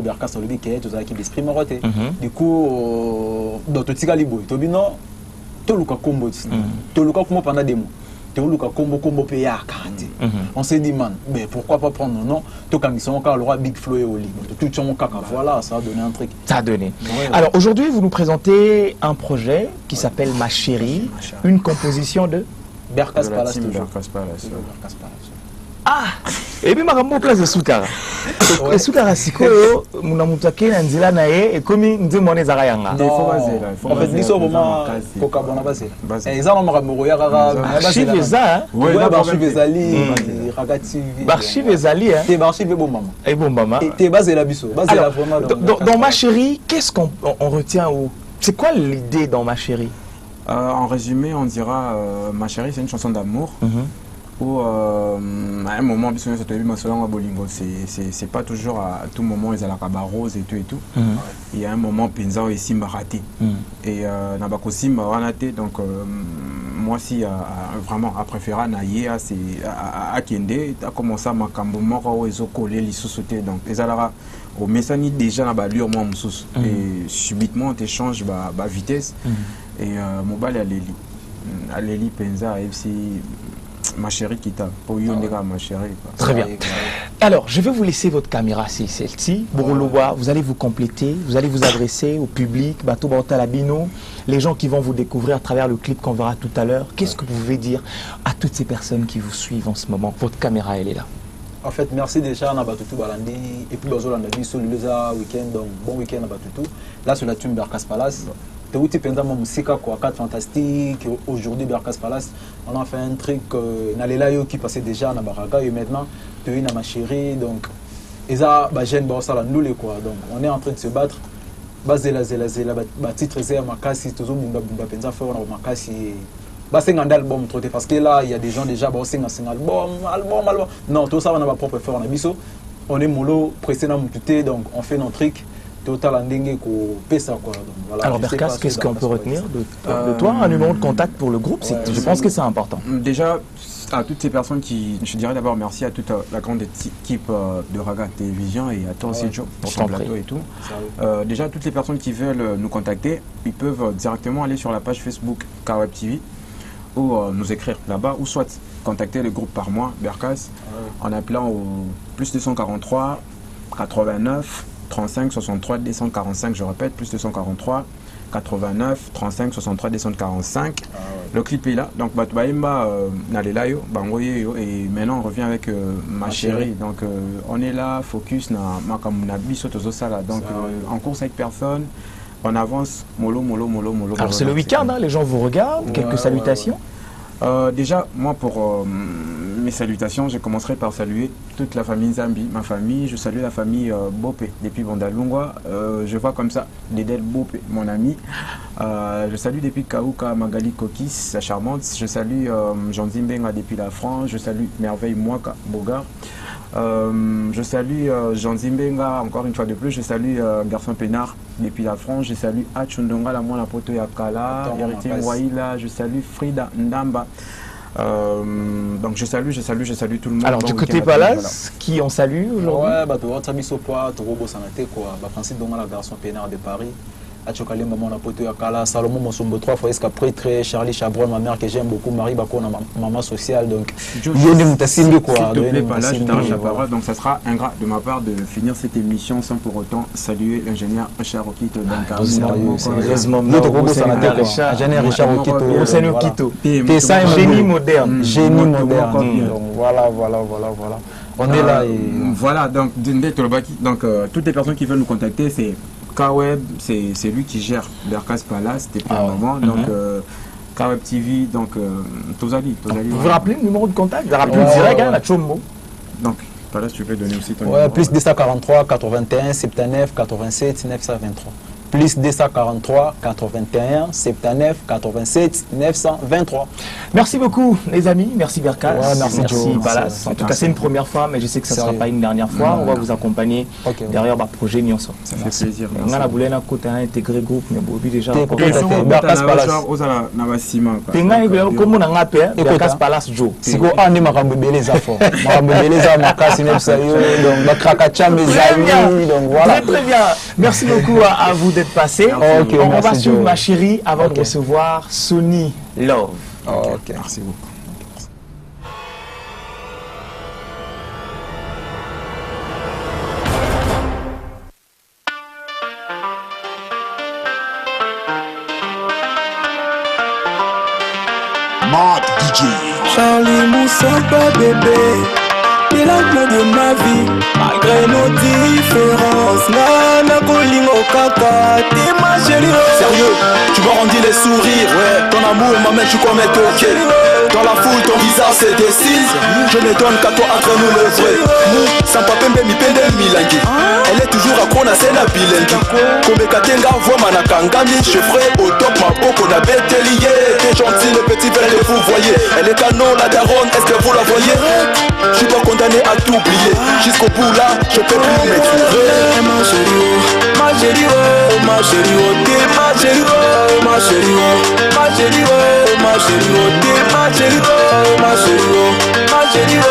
Berkas Olivier qui est l'équipe d'esprit Moroté. Du coup, dans tout ce libo, tu as dit non, tu as lu combo. Tu as lu combo pendant des mois. On s'est dit, man, mais pourquoi pas prendre nos noms? Tout comme ils sont encore le roi Big Flo et Oli. Tout le caca. Voilà, ça a donné un truc. Ça a donné. Alors aujourd'hui, vous nous présentez un projet qui s'appelle Ma Chérie, une composition de Berkas Palace. Ah! Et puis, je place de Soukara. Et Soukara, c'est quoi? Mon amour, tu as dit là, et comme il dit, mon ezara yanga. En fait, ils sont vraiment Kokabona basé. Et ils ont un amour, Archive Eza, oui, Archive Ezali, Archive Ezali, hein? T'es Archive bon maman. Et bon maman. Et t'es basé là, biso. Dans Ma Chérie, qu'est-ce qu'on retient où? C'est quoi l'idée dans Ma Chérie? En résumé, on dira Ma Chérie, c'est une chanson d'amour. Où à un moment, c'est pas toujours à tout moment ils ont la rose et tout. Il y a un moment Penza ici m'a raté et Nabakosi m'a raté, donc moi si vraiment à préférer naïe c'est à Kende a commencé à m'acambo mort ils ont collé les sous-sautés, donc ils allaient au messani déjà na balure moi moussous et subitement on échange ba vitesse et mon bal à Leli Penza FC Ma Chérie qui t'a pour Ma Chérie. Très bien. Alors, je vais vous laisser votre caméra, c'est celle-ci. Bouroloba, vous allez vous compléter, vous allez vous adresser au public, Bato Baotalabino, les gens qui vont vous découvrir à travers le clip qu'on verra tout à l'heure. Qu'est-ce que vous pouvez dire à toutes ces personnes qui vous suivent en ce moment? Votre caméra, elle est là. En fait, merci déjà à Batutu Balandi et puis Bazo Landabi sur le week-end, donc bon week-end à Batutu. Là, sur la tune Berkas Palace. Tu pendant mon musique quoi, 4 fantastiques. Aujourd'hui, Berkas Palace, on a fait un truc Nalelayo qui passait déjà à Baraga et maintenant, tu es Ma Chérie. Donc, et ça, j'aime ça nous les quoi. Donc, on est en train de se battre. Zela, titre c'est Makasi, toujours Bumba Penza fait on Makasi. C'est un album parce que là, il y a des gens déjà, c'est un album. Non, tout ça, on a ma propre faire, on est mollo, pressé dans mon tuté, donc on fait nos trucs. Alors Berkas, qu'est-ce qu'on peut retenir de toi? Un numéro de contact pour le groupe, je pense que c'est important. Déjà, à toutes ces personnes qui... Je dirais d'abord merci à toute la grande équipe de Raga Télévision et à toi aussi Joe pour ton plateau et tout. Déjà, toutes les personnes qui veulent nous contacter, ils peuvent directement aller sur la page Facebook Kaweb TV ou nous écrire là-bas ou soit contacter le groupe par mois, Berkas, en appelant au plus 243 89 35 63 245, je répète, plus 243 89 35 63 245. Le clip est là, donc Batbaïmba Nalelayo, Bangoye, et maintenant on revient avec Ma Chérie. Donc on est là, focus na Makamunabi Sotozosala. Donc en course avec personne, on avance, mollo. Alors c'est le week-end, hein, les gens vous regardent, quelques salutations. Déjà, moi pour mes salutations, je commencerai par saluer toute la famille Zambi, ma famille. Je salue la famille Bopé depuis Bandalungwa. Je vois comme ça Dedel Bopé, mon ami. Je salue depuis Kaouka Magali Kokis, la charmante. Je salue Jean Zimbenga depuis la France. Je salue Merveille Mouaka Bogar. Je salue Jean Zimbenga, encore une fois de plus. Je salue Garçon Pénard depuis la France. Je salue Achundonga, la moine Poto Yakala, Héritier Waïla. Je salue Frida Ndamba. Donc je salue tout le monde. Alors du côté Palace, qui on salue aujourd'hui? Ouais, tu vois, Tabiso Poa, tu vois, Sanate, quoi. Francis Donga, la Garçon Pénard de Paris. Achokale maman na poto ya kala Salomon Mosombo 3 fois escaprêtre Charlie Chabron, ma mère que j'aime beaucoup, Marie Bako, maman sociale, donc s'il te plaît pas là je t'arrache la parole, donc ça sera ingrat de ma part de finir cette émission sans pour autant saluer l'ingénieur Richard Okito. Génie moderne. Voilà. On est là et voilà, donc toutes les personnes qui veulent nous contacter, c'est Kaweb, c'est lui qui gère Berkas Palace depuis un moment, donc Kaweb TV, donc Tozali. Vous vous rappelez le numéro de contact? Vous rappelez direct, la Chombo. Donc, Palace, tu peux donner aussi ton numéro. Plus 243 81 79 87 923. plus 243 81 79 87 923. Merci beaucoup les amis, merci Berkas, Ouais, merci Joe. Balas. En tout cas c'est une première fois, mais je sais que ça ne sera Sérieux. pas une dernière fois. On va vous accompagner derrière le projet Nyonso. Ça fait plaisir. On a voulu intégrer le groupe, mais Bobby déjà. T'es encore- cool. Berkas Palace. Tenga comme on a appelé Berkas Palace Joe. siko ande makambo ebele eza fort makambo ebele eza makasi mepesa yo donc bakrakacha mes amis donc voilà. Très bien. Merci beaucoup à vous d'être passé. Ok, On va merci, suivre Joe. ma chérie avant Ok. de recevoir Sony Love. Ok. Merci beaucoup. Charlie Moussamba bébé, t'es l'amour de ma vie. Malgré nos différences, Nana Kolingo Kaka, t'es ma chérie. Sérieux, tu m'as rendu les sourires, ouais. Ton amour m'amène, tu comme un toqué. Dans la foule, ton visage se dessine. Je ne donne qu'à toi entre nous le vrai. Sans papier, mi pende milangi. Elle est toujours à Kona, c'est la bilengi. Comme Katenga, voit Manakangami. Je ferai au top ma peau qu'on a bête lié. T'es gentil, le petit verre de vous voyez. Elle est canon, la daronne, est-ce que vous la voyez? Je suis pas condamné à t'oublier. Jusqu'au bout là, je peux plus m'étirer. Ma chérie, ma chérie, oh, ma chérie, oh, t'es ma chérie, oh, ma chérie, oh, ma chérie, oh, ma chérie, oh, t'es ma chérie, oh, ma chérie, oh, ma chérie, oh,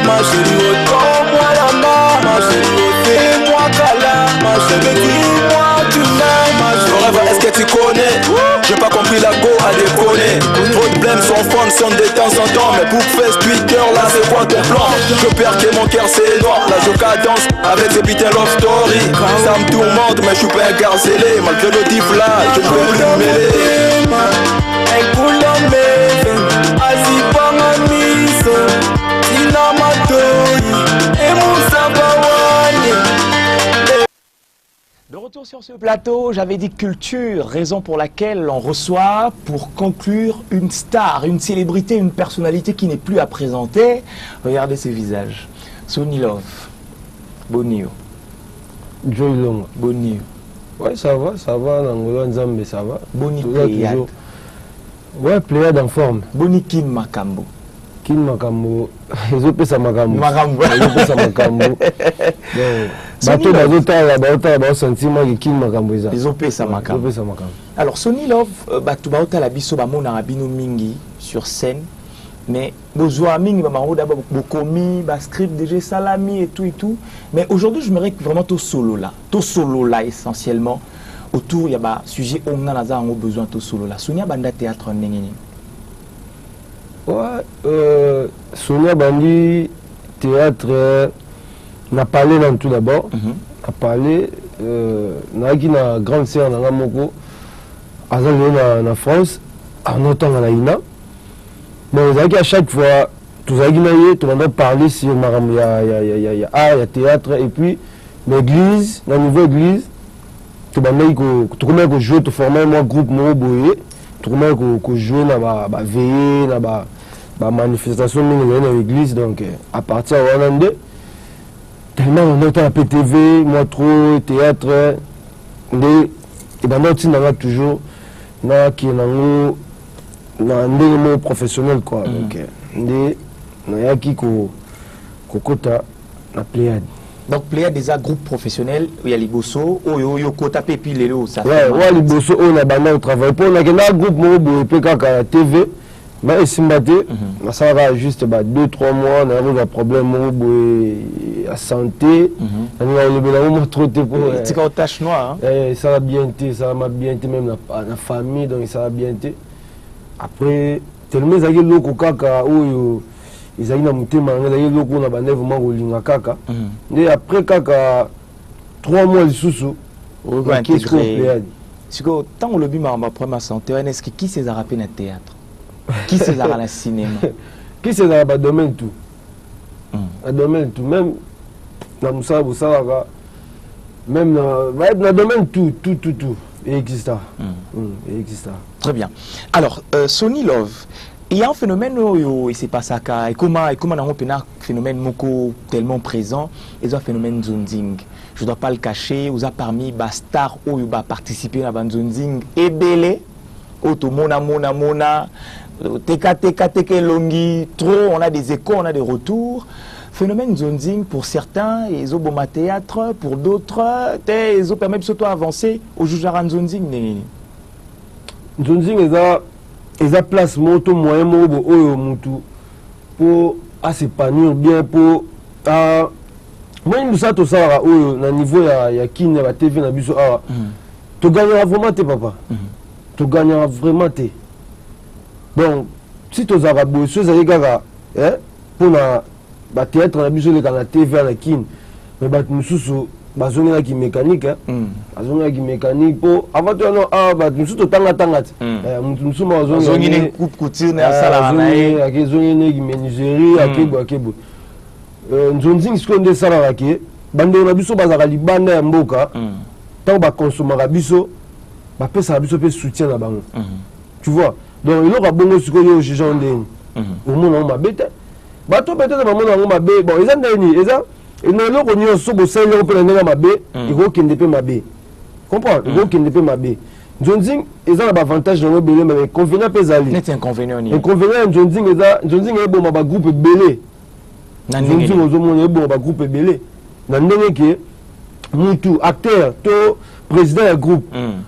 ma chérie, oh, donne-moi la main, ma chérie, oh, fais-moi câlin, ma chérie, dis-moi tu m'aimes, ma chérie. Rêve, est-ce que tu connais? J'ai pas compris la go à déconner. Trop de blême sans fond, sont de temps en temps. Mais pour faire Twitter, là c'est quoi ton plan? Je perds que mon cœur c'est noir. La joca danse avec ces putains love story. Ça me tourmente, mais je suis pas incarcéré. Malgré le diff là, je ne peux plus me mêler. De retour sur ce plateau, j'avais dit culture, raison pour laquelle on reçoit pour conclure une star, une célébrité, une personnalité qui n'est plus à présenter. Regardez ses visages. Sony Love, Bonio, Joy Longa. Bonio, Ouais, ça va, Nangolo Nzambe, ça va. Boni Toujours, Pléiade, toujours. Ouais, Pléiade en forme. Boni Kim Makambo. Kin Makambo, ezopesa makambo. Makambo. Ezopesa makambo. Bato bazotala baosentiment ke Kin Makambo eza. Ezopesa makambo. Ezopesa makambo. Alors Sony Love, bato baotala biso bamona bino mingi sur scène, mais bozwa mingi bamango d'abord bokomi, ba script déjà salami et tout. Mais aujourd'hui, je me vraiment to solo là essentiellement autour il y a ba sujet on a naza ngo besoin to solo là. Sonia banda théâtre ndengeni. Ouais, Sonia Bandi, théâtre, n'a parlé dans tout d'abord. A parlé, n'a qui na grande sœur dans la moko, en France, en autant à la INA. Bon, vous à chaque fois, tout ça tout le monde parler sur il y a art, il y a théâtre, et puis l'église, la nouvelle église, tout le monde jouer, tout former un groupe Moroboye, tout le monde jouer dans la veillée, dans la manifestation dans l'église, donc à partir de Rwanda, tellement on a la PTV, moi trop, théâtre, et ben on a toujours, qui est dans le professionnel quoi, donc on a qui kokota la Pléiade. Donc Pléiade déjà groupe professionnel, il y a Liboso, yo kota pepi lelo ça. Ouais, Liboso on a bana au travail pour on a un groupe Morobo PK la TV. Mais Simbate, ça va juste 2-3 mois, on a un problème à santé, on a le trop pour c'est une tâche noire. Ça va bien été, ça va bien été même la famille, donc ça va bien été. Après, tellement ils ont loko kaka ou ils ont mutema, ils ont loko na bande vraiment rolinga kaka. Et après kaka 3 mois de sous-sous, on va intégrer. C'est que tant le but ma première santé, est-ce que qui s'est rappelé dans le théâtre? Qui c'est dans le cinéma? Qui c'est dans le domaine tout? Le domaine tout, même dans Moussa Boussara, même dans le domaine tout, il existe. Très bien. Alors, Sony Love, Il y a un phénomène et c'est pas ça et comment on a un phénomène moko tellement présent et un phénomène zonzing. Je dois pas le cacher, vous a parmi stars où il va participer à la zonzing et belé auto mona teka longi trop, on a des échos, on a des retours. Phénomène zonzing pour certains et ils ont bon théâtre pour d'autres ils ont permis de s'auto-avancer au jugearan zonzing. Zonzing ils ont place moto moyen mobo oyo mutu pour s'épanouir bien pour moi il nous ça tout ça oyo na niveau ya kin ya TV na biso tu gagneras vraiment tes papa tu gagneras vraiment tes donc si tu as beau chose à gaga pour na ba théâtre na biso le na TV na kin mais ba mususu bazongi na ki mécanique bazongi na ki mécanique pour avant tu non ba mususu tanga mususu bazongi na coupe couture na sala na e akezongi na ki menuiserie akebo nzonzing skonde sala rake bando na biso bazaka libanda ya mboka tant ba consommer biso ba pesa biso pe soutien na bango tu vois donc il aura bongo sikoyo jean ndeni au monde ma bête bato peut-être ba mona ma bé bon ils ndeni eza et non loko nyonso bo sele ko pela ndenge mabe iko kende pe mabe comprends iko kende pe mabe nzonzing eza na avantage na belé mais inconvénient pe zali net inconvénient ni inconvénient nzonzing ebo ma ba groupe belé nzonzing ozo mona ebo ba groupe belé na ndenge ke mutu acteur to président ya groupe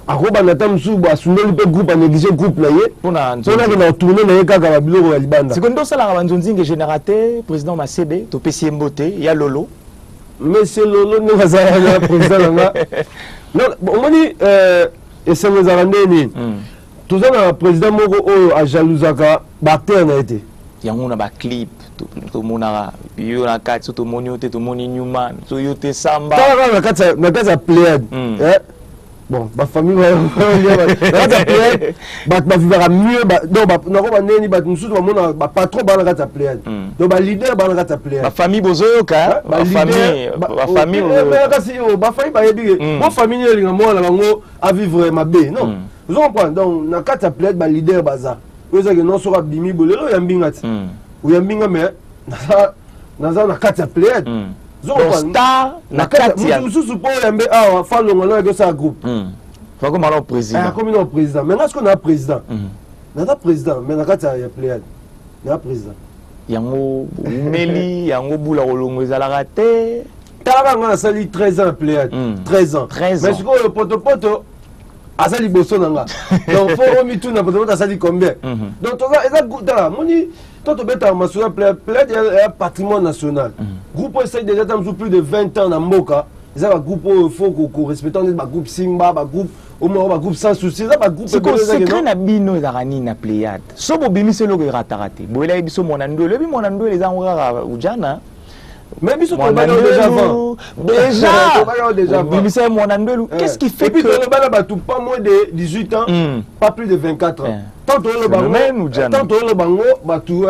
akoba na tamsu ba sundeli pe groupe a négliger groupe na ye pona na tourner na ye kaka ba biloko ya libanda sikondo sala ka nzonzing générateur président Masebe to pesi mbote ya lolo monsieur lolo ne bazala na président nga non on dit et c'est les arandeni tout ça na président moko oyo a jalousaka ba acteur na été yango na ba clip to mona yo na kati to moni ote to moni Newman to yo te samba na kati ya pléiade bon ba famille ba vivra mieux donc na ko ba neni ba mususu ba mona ba patron ba na kati ya pléiade donc ba leader ba na kati ya pléiade ba famille bozoyoka ba famille ba famille ba yebi bo famille elinga mwana bango a vivre mabe non vous comprenez donc na kati ya pléiade ba leader baza oza ke non so ka bimi bolelo ya mbingati ou ya mbinga mais naza na kati ya pléiade star na kati ya mususu po yambe awa falongo na ke sa groupe fako mala au président comme non président mais est-ce qu'on a président na président mais na kati ya pléiade na président yango meli yango bula kolongo ezalaka te tala nga sali 13 ans pléiade 13 ans mais siko le poto asali boso nanga donc faut omi tout na poto asali combien donc toza eza tala moni toi tu bêta masura pléiade est un patrimoine national groupe essaye déjà dans plus de 20 ans na mboka ils ont un groupe faut qu'on respecte un groupe Simba ba groupe au moins un groupe sans souci ça ba groupe secret na bino ezarani na pléiade so bo bimise loko ratarate boela biso monando le bi monando les angara ujana mais biso to ba déjà avant déjà bimise monando qu'est-ce qui fait que le bana ba tout pas moins de 18 ans pas plus de 24 ans tant le bango ba tout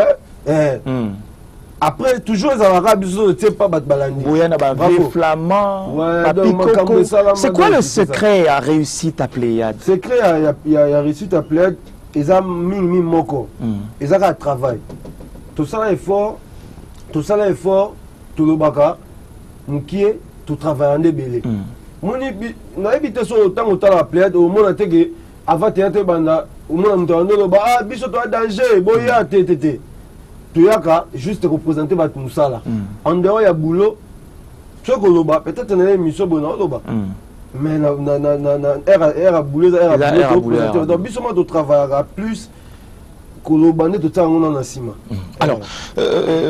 après toujours les arabes ne sais pas battre balani flamand c'est quoi le secret à réussir ta pléiade secret à réussir ta pléiade ils ont mis moko ils ont un travail tout ça est fort tout le baka mukie tout travail en débélé moni na éviter so autant la pléiade au monde que avant théâtre banda au monde ntando ba biso to danger boya tétété tuyaka juste représenter bat musala en dehors ya boulot ce que loba peut-être na émission bona loba mais na era boulot era boulot donc biso ma to travaillera plus que loba ne to tanga na sima alors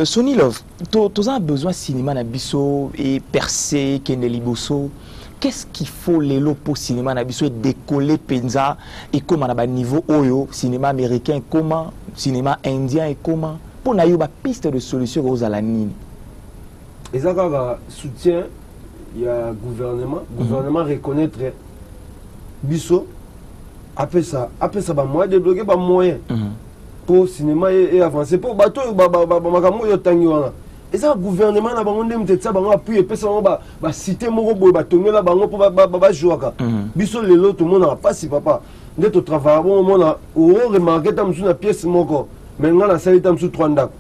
Sony Love to a besoin cinéma na biso et percer keneli boso. Qu'est-ce qu'il faut les pour cinéma na biso décoller penza et comment na ba niveau oyo cinéma américain comment cinéma indien et comment pour na yo ba piste de solution aux alanini ezaka soutien il y a gouvernement reconnaître biso après ça ba moyen débloquer ba moyen pour cinéma et avancer pour bato ba makamo yo tangi wana eza gouvernement na bango ndem tetsa bango appui et pesa bango ba cité moko boy ba tongela bango pour ba jouaka biso lelo tout monde a pas si papa nde to travailler bon mona o remarquer ta musu na pièce moko mais nga na sali tam sous 3 ndako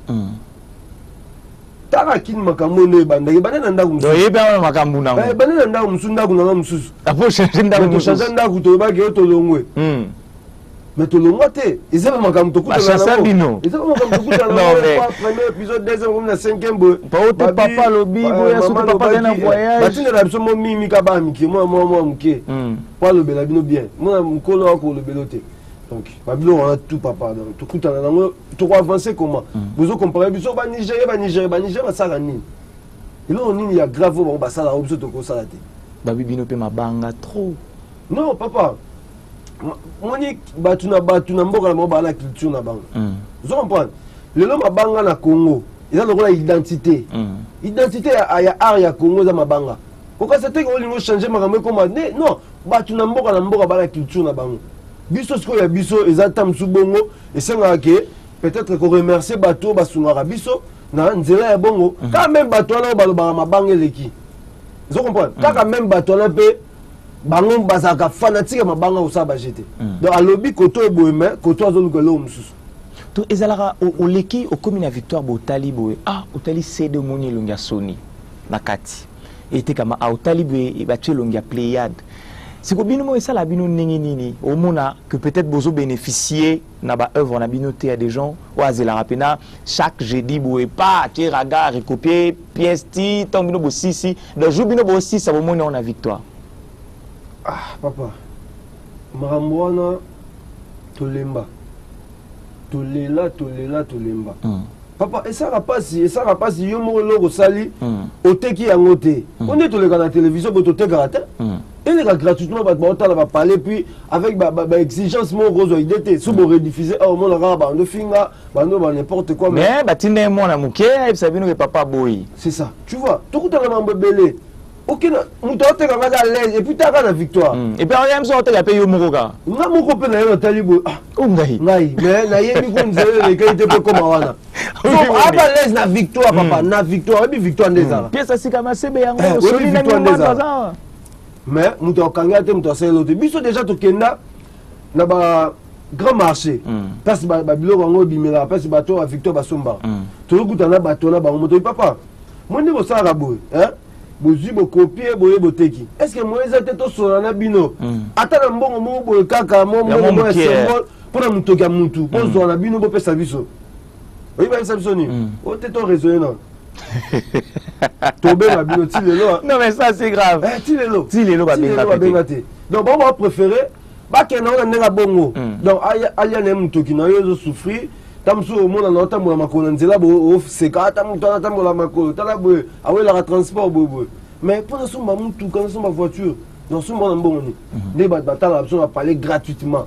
taka kin makambo ne bandaki banana ndako mususu donc yeba makambo nango banana ndako mususu ndako nanga mususu apo changer ndako mususu changer ndako to ba ke to longwe mais to longwa te ezaba makambo to kuta na bino ezaba makambo to kuta na premier épisode deuxième comme na cinquième bo pa papa lobi boya so papa na voyage batina na biso mo mimi ka ba miki mo mki pa lo bela bino bien mo mkolo ko lo belote. Donc, Babylone, on a tout papa. Tout coup, tu avancer comment? Vous comparez, vous avez Niger, ça ni. Et là, il y a grave, on va ça la robe, surtout qu'on s'arrête. Babylone, peut ma banga trop. Non, papa. Moi, tu n'as pas la culture na banga. Vous comprenez? Le nom banga na Congo, il a le identité. Identité à art ya Congo za mabanga. Pourquoi c'était qu'on va changer ma ramé comme non, tu n'as pas la culture na banga. Biso ce ya biso ezatam subongo esenga ke peut-être ko remercier bato basungara biso na nzela ya bongo quand même bato na baloba mabanga leki. Vous comprenez? Quand même bato na pe bango bazaka fanatique mabanga osaba jeter. Donc alobi koto eboyeme koto azolukelo mususu. To ezalaka o leki o commune victoire botali boye otali cede moni longa soni nakati. Ete kama otali boye e batue longa Pléiade. Si vous avez ça, la bino nini au mona que peut-être vous bénéficier na ba œuvre na binoté à des gens ou à la rapena chaque jeudi boué pas tirer raga recopier pièce ti tant bino si le jour bino aussi ça vous mona on a victoire. Ah papa maramwana tolemba tolemba papa et ça va pas si yo mo lo sali oteki yangote on est to le la télévision bo to te karate. Il est gratuitement on va parler puis avec exigence mon rose idée si vous rediffuser au monde là bando finga bando n'importe quoi mais batine mon amuke et ça bino que papa boy c'est ça tu vois tout coup dans mambo belé OK mutote kanga à l'aise et puis ta la victoire et puis on aime ça on paye yo mokoka nga moko pe na yo talibo ngai mais na yebi ko nzele les qualités pe comme wana donc aba l'aise na victoire papa na victoire et victoire ndeza pièce sika masebe yango soli na ngoma mais nous avons gagné nous avons biso déjà to kenda na ba grand marché parce que babilo wango bimela parce que bato a victoire basomba to kutana bato na ba moto papa moi ndiko sala boy bozi bo copier boye boteki est-ce que moi ezate to sona na bino ata na mbongo mo boye kaka mo symbole pour muto ka mutu pour sona bino bo pesa biso oui ba pesa biso ni o te to raisonner non tomber la bino non mais ça c'est grave tilelo ba bengate donc on va préférer ba ke na nga bongo donc alia na mutoki na yo souffrir tamso au monde na tambola makolo nzela bo seka tamutana tambola makolo tala bo awela transport bo mais pour son ba mutu quand son ba voiture dans son monde bongo ni ne ba batala absolument parler gratuitement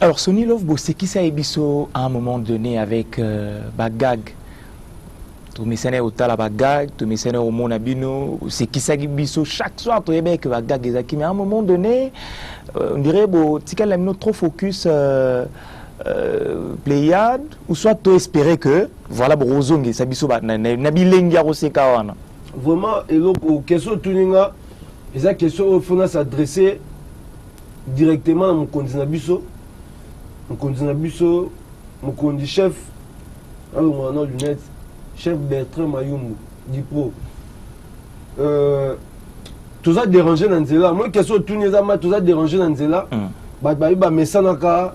alors Sony Love c'est qui ça ebiso à un moment donné avec Bagag tu messene au tala Bagag tu messene au Monabino c'est qui ça ebiso chaque soir tu es que Bagag ezaki mais à un moment donné on dirait bon tika la trop focus Pléiade ou soit tu espérer que voilà brozongi ça biso na bilengi roseka wana vraiment et l'autre question tuninga eza question au fond s'adresser directement à mon candidat biso mon candidat chef alors mon lunette chef Bertrand Mayumbu Dipro tout ça dérangé dans nzela moi question tuneza ma tout ça dérangé dans nzela ba mesanaka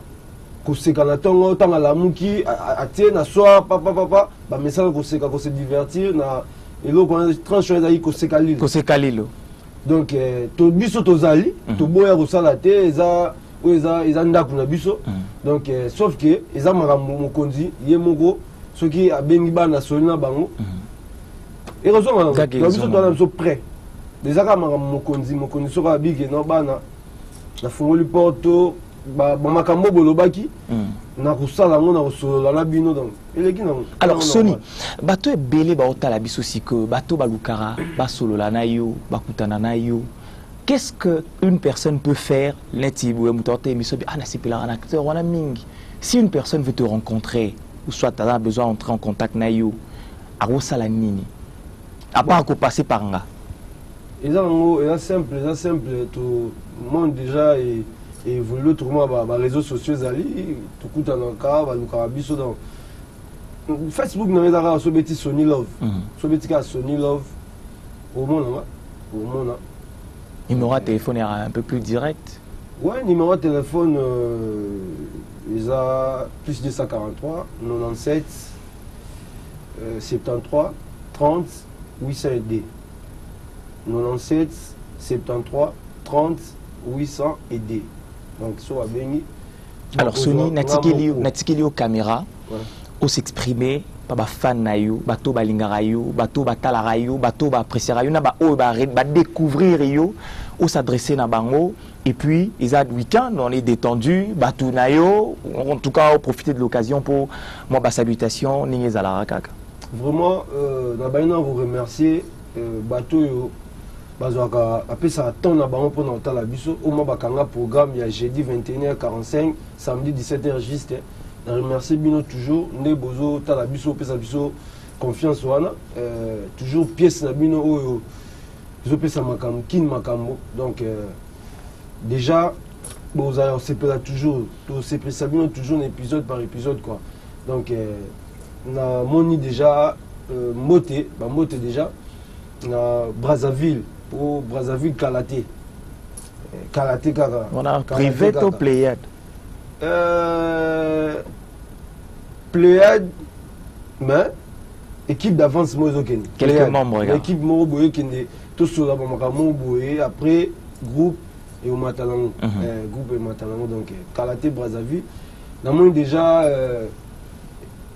ko seka na tongo tanga la muki atie na soir papa ba mesana ko seka ko se divertir na elo ko tranche ezali ko seka lilo donc to biso tozali to boya ko sala te eza ndaku na biso donc sauf que eza makambo mokonzi ye moko soki abengi bana solina bango et raison na biso to na biso prêt déjà ka makambo mokonzi soka biki no bana na fungoli porto ba makambo bolobaki na kusala ngo na kusolola na bino donc eleki na alors Sony bato ebele ba otala biso siko bato balukara ba solola na yo bakutana na yo qu'est-ce que une personne peut faire neti boye mutorte miso bi ana sipela un acteur wana mingi si une personne veut te rencontrer ou soit tu as besoin d'entrer en contact na yo arosala nini à part que passer par nga eza simple tout monde déjà et et évoluer autrement les réseaux sociaux zali tout coup en cas va nous carabiso dans Facebook n'a pas so beti Sony Love so beti ka Sony Love au monde numéro de téléphone est un peu plus direct. Ouais, numéro de téléphone ils a plus 243 97 73 30 800 97 73 30 800 aider. Donc, soit béni. Alors, Sony, natikeli au caméra, au s'exprimer, pas fan na yo, bato balingara yo, bato batalara yo, bato appréciera yo, na ba découvrir yo, au s'adresser na bango, et puis ils ont week-end, on est détendu, bato na yo, en tout cas, profiter de l'occasion pour moi ba salutation, ninge zalara kaka. Vraiment, na baina vous remercier, bato yo. Après ça attend na bango pour dans la biso au moins bakanga programme il y a jeudi 21h45 samedi 17h juste. Je remercie bino toujours ne bozo ta la biso pesa biso confiance wana toujours pièce na bino oyo zo pesa makambo kin makambo donc déjà boza c'est pas toujours c'est pesa bino toujours épisode par épisode quoi. Donc na moni déjà moté déjà na Brazzaville au Brazzaville Kalaté kaka on a privé au Pléiade Pléiade mais équipe d'avance Mozokene quelques membres l'équipe Moroboye Kende tout cela Moroboye après groupe et au Matalango groupe et Matalango donc Kalaté Brazzaville na moi déjà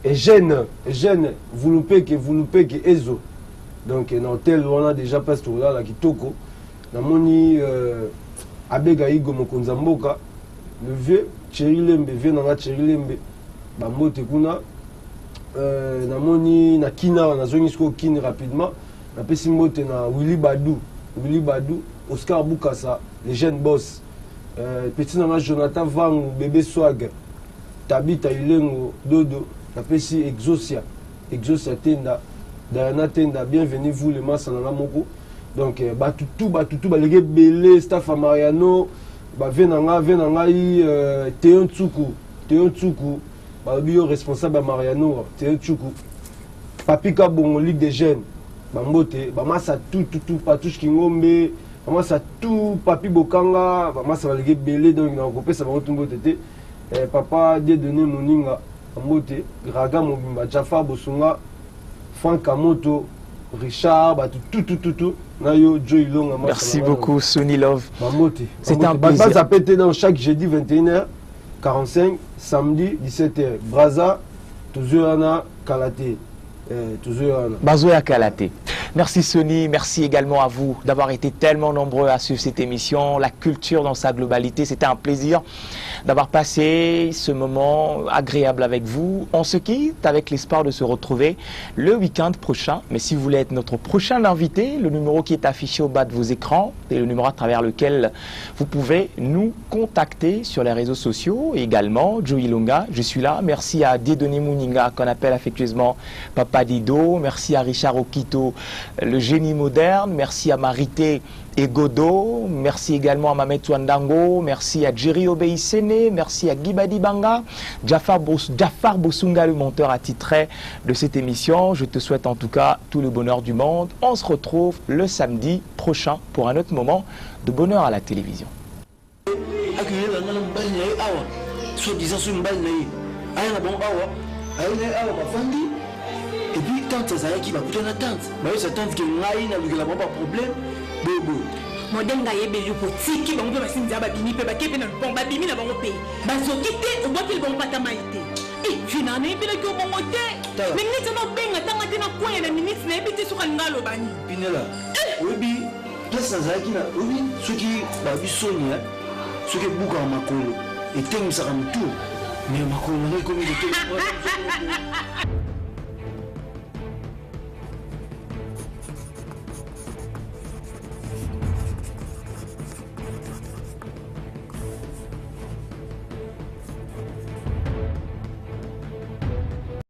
et jeune vous loupez que Ezo. Donc dans tel on a déjà passé là la kitoko namoni abega igo mokonza mboka le vieux Cherilembe vient na Cherilembe ba mote kuna namoni na kina na zongi sko kin rapidement na pesi mote na Willy Badou Oscar Bukasa les jeunes boss petit na Jonathan Vangu bébé swag Tabita Ilengo Dodo na pesi Exosia tenda Diana Tenda, bienvenue vous les masses en Moko. Donc, Batutu, les belé, staff à Mariano, Venanga, Théon Tsuku, bio responsable à Mariano, Théon Tsuku, Papika Bongo, Ligue des Jeunes, Bambote, Bamasa tout, Patouche Kingombe, Bamasa tout, Papi Bokanga, Bamasa les belé, donc, on peut ça va retomber, Papa, Dieudonné Moninga, Bambote, Raga Mobimba, Jafar Bosunga, Franck Kamoto, Richard, tout. Joy Long. Merci beaucoup, Sony Love. C'était un plaisir. Ça pété dans chaque jeudi 21h45, samedi 17h. Braza, Touzoana, Kalaté. Bazoya Kalaté. Merci Sony, merci également à vous d'avoir été tellement nombreux à suivre cette émission. La culture dans sa globalité, c'était un plaisir d'avoir passé ce moment agréable avec vous. On se quitte avec l'espoir de se retrouver le week-end prochain. Mais si vous voulez être notre prochain invité, le numéro qui est affiché au bas de vos écrans est le numéro à travers lequel vous pouvez nous contacter sur les réseaux sociaux. Et également, Joey Longa, je suis là. Merci à Dieudonné Moninga, qu'on appelle affectueusement Papa Dido. Merci à Richard Okito, le génie moderne. Merci à Marité et Godot. Merci également à Mamet Wandango. Merci à Jerry Obeisene. Merci à Gibadi Banga. Jafar Bosunga, le monteur attitré de cette émission. Je te souhaite en tout cas tout le bonheur du monde. On se retrouve le samedi prochain pour un autre moment de bonheur à la télévision. Et puis quand ça qui va coûter la tante, mais ça tante que ngai na lugela pas problème bobo. Modèle ngaye be yo potiki bango ba sinza ba bini pe ba kepe na bomba bimi na bango pe. Ba zokite o botil bon pata maite. Eh, je n'en ai pas que bon moté. Mais ni tano benga tanga tena kwa na ministre na ebiti suka ngalo bani. Pinela. Obi, pesa zaki na obi suki ba bisonia. Suki buka makolo. Et tengisa kamtu. Mais makolo na komi de